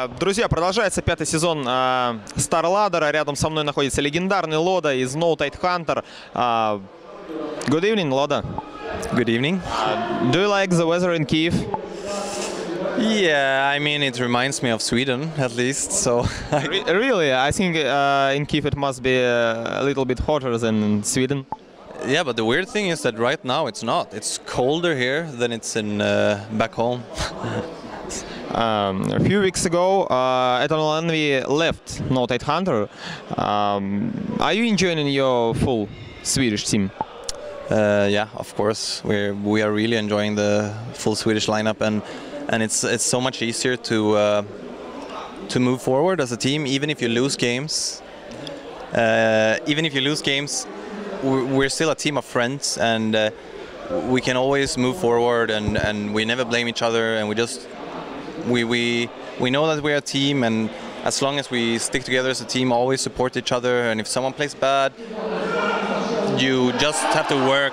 Друзья, продолжается 5-й сезон Starladder. Рядом со мной находится легендарный Loda из No Tide Hunter. Good evening, Loda. Good evening. Do you like the weather in Kiev? Yeah, I mean, it reminds me of Sweden, at least, so... Really? I think in Kiev it must be a little bit hotter than in Sweden. Yeah, but the weird thing is that right now it's not. It's colder here than it's in back home. A few weeks ago, Eternal Envy left No Tide Hunter. Are you enjoying your full Swedish team? Yeah, of course. We are really enjoying the full Swedish lineup, and it's so much easier to move forward as a team, even if you lose games. We're still a team of friends, and we can always move forward, and we never blame each other, and we know that we're a team, and as long as we stick together as a team, always support each other. And if someone plays bad, you just have to work.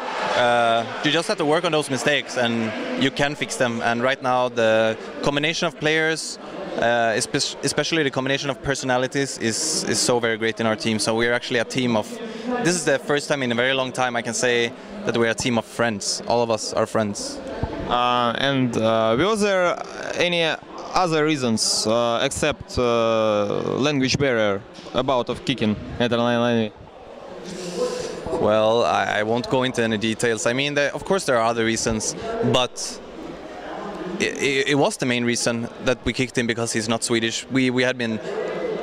You just have to work on those mistakes, and you can fix them. And right now, the combination of players, especially the combination of personalities, is so very great in our team. So we're actually a team of. This is the first time in a very long time I can say that we're a team of friends. All of us are friends. And were there any other reasons except language barrier about of kicking Eternal Envy? Well, I won't go into any details. I mean, of course there are other reasons, but it was the main reason that we kicked him, because he's not Swedish. We had been.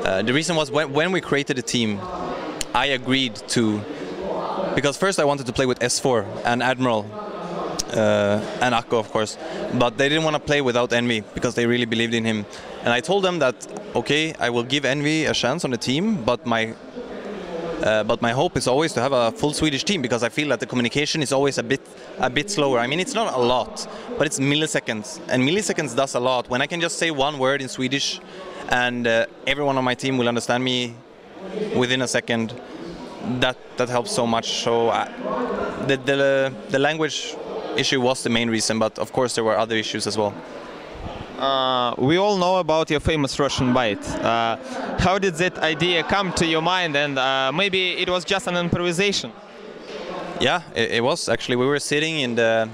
The reason was when we created the team, I agreed to, because first I wanted to play with S4 and Admiral. And Akko, of course, but they didn't want to play without Envy because they really believed in him. And I told them that, okay, I will give Envy a chance on the team, but my hope is always to have a full Swedish team, because I feel that the communication is always a bit slower. I mean, it's not a lot, but it's milliseconds, and milliseconds does a lot. When I can just say one word in Swedish, and everyone on my team will understand me within a second, that helps so much. So the language issue was the main reason, but of course there were other issues as well. We all know about your famous Russian bite. How did that idea come to your mind, and maybe it was just an improvisation? Yeah, it was actually. We were sitting in the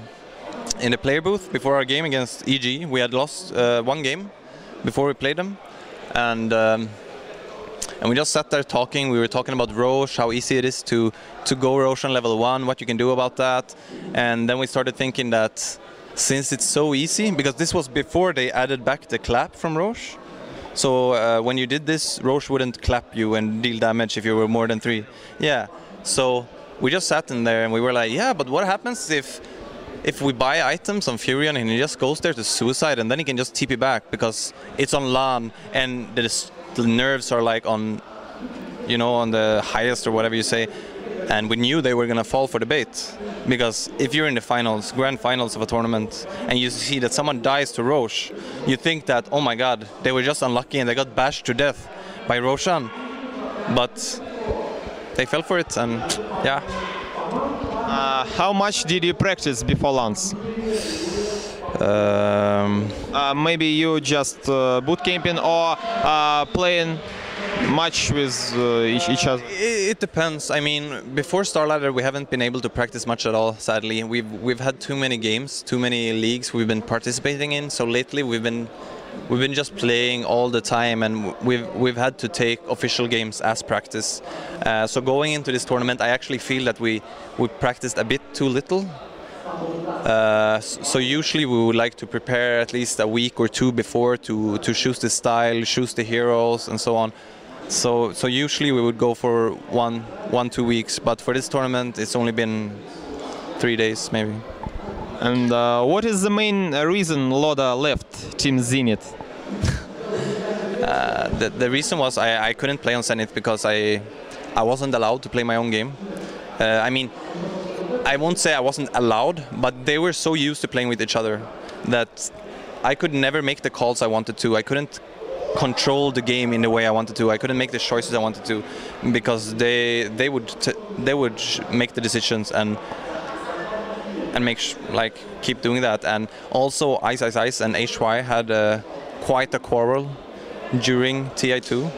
player booth before our game against EG. We had lost one game before we played them, and we just sat there talking. We were talking about Roche, how easy it is to go Roche on level 1, what you can do about that. And then we started thinking that since it's so easy, because this was before they added back the clap from Roche. So when you did this, Roche wouldn't clap you and deal damage if you were more than 3. Yeah, so we just sat in there and we were like, yeah, but what happens if we buy items on Furion and he just goes there to suicide, and then he can just TP back because it's on LAN and the nerves are like on, you know, on the highest or whatever you say, and we knew they were gonna fall for the bait, because if you're in the finals, grand finals of a tournament, and you see that someone dies to Roche, you think that, oh my god, they were just unlucky and they got bashed to death by Roshan, but they fell for it, and yeah. How much did you practice before LANs? Maybe you just boot camping or playing much with each other? It depends. I mean, before Starladder we haven't been able to practice much at all, sadly. We've had too many games, too many leagues we've been participating in, so lately we've been just playing all the time, and we've had to take official games as practice. So going into this tournament, I actually feel that we practiced a bit too little. So usually we would like to prepare at least a week or 2 before to choose the style, choose the heroes, and so on. So usually we would go for 1-2 weeks, but for this tournament it's only been 3 days maybe. And what is the main reason Loda left Team Zenith? The reason was I couldn't play on Zenith because I wasn't allowed to play my own game. I mean, I won't say I wasn't allowed, but they were so used to playing with each other that I could never make the calls I wanted to. I couldn't control the game in the way I wanted to. I couldn't make the choices I wanted to, because they would make the decisions and keep doing that. And also Ice and HY had quite a quarrel during TI2,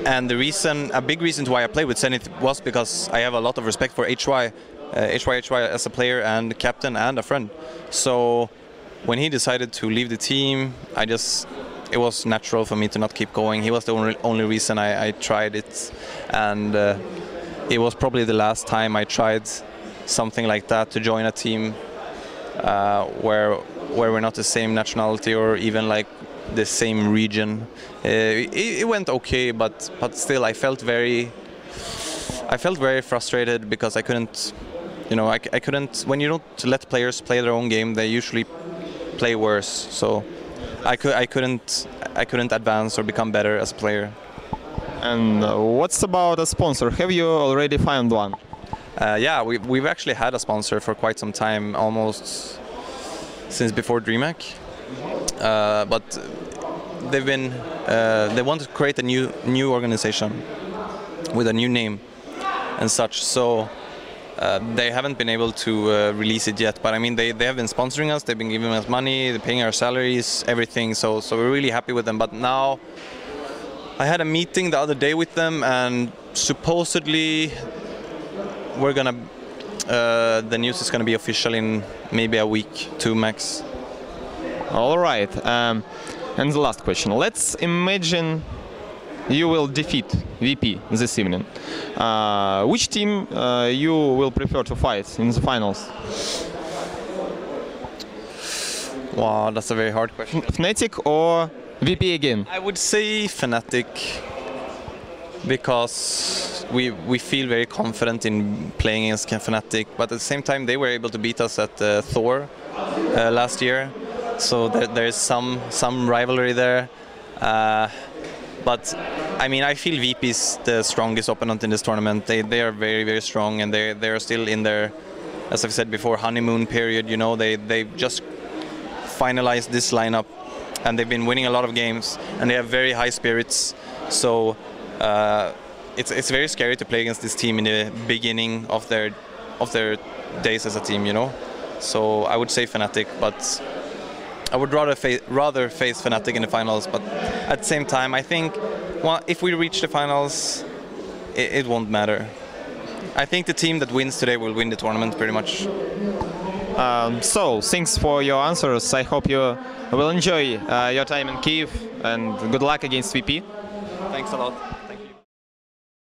and the reason, a big reason why I played with Zenith was because I have a lot of respect for HY as a player and captain and a friend. So when he decided to leave the team, it was natural for me to not keep going. He was the only reason I tried it, and it was probably the last time I tried something like that, to join a team where we're not the same nationality or even like the same region. It went okay, but still I felt very frustrated because I couldn't, I couldn't. When you don't let players play their own game, they usually play worse. So I couldn't advance or become better as a player. And what's about a sponsor? Have you already found one? Yeah, we've actually had a sponsor for quite some time, almost since before DreamHack. But they want to create a new organization with a new name and such. So they haven't been able to release it yet. But I mean, they have been sponsoring us. They've been giving us money. They're paying our salaries, everything. So we're really happy with them. But now, I had a meeting the other day with them, and supposedly we're gonna. The news is gonna be official in maybe a week, 2 max. All right. And the last question. Let's imagine you will defeat VP this evening. Which team you will prefer to fight in the finals? Wow, that's a very hard question. Fnatic or VP again? I would say Fnatic, because we feel very confident in playing against Fnatic, but at the same time they were able to beat us at Thor last year, so there's some rivalry there. But I mean, I feel VP is the strongest opponent in this tournament. They are very, very strong, and they are still in their, as I've said before, honeymoon period. They just finalized this lineup, and they've been winning a lot of games, and they have very high spirits. So it's very scary to play against this team in the beginning of their days as a team. So I would say Fnatic, but I would rather face Fnatic in the finals. But at the same time, I think, well, if we reach the finals, it won't matter. I think the team that wins today will win the tournament pretty much. So, thanks for your answers. I hope you will enjoy your time in Kyiv, and good luck against VP. Thanks a lot.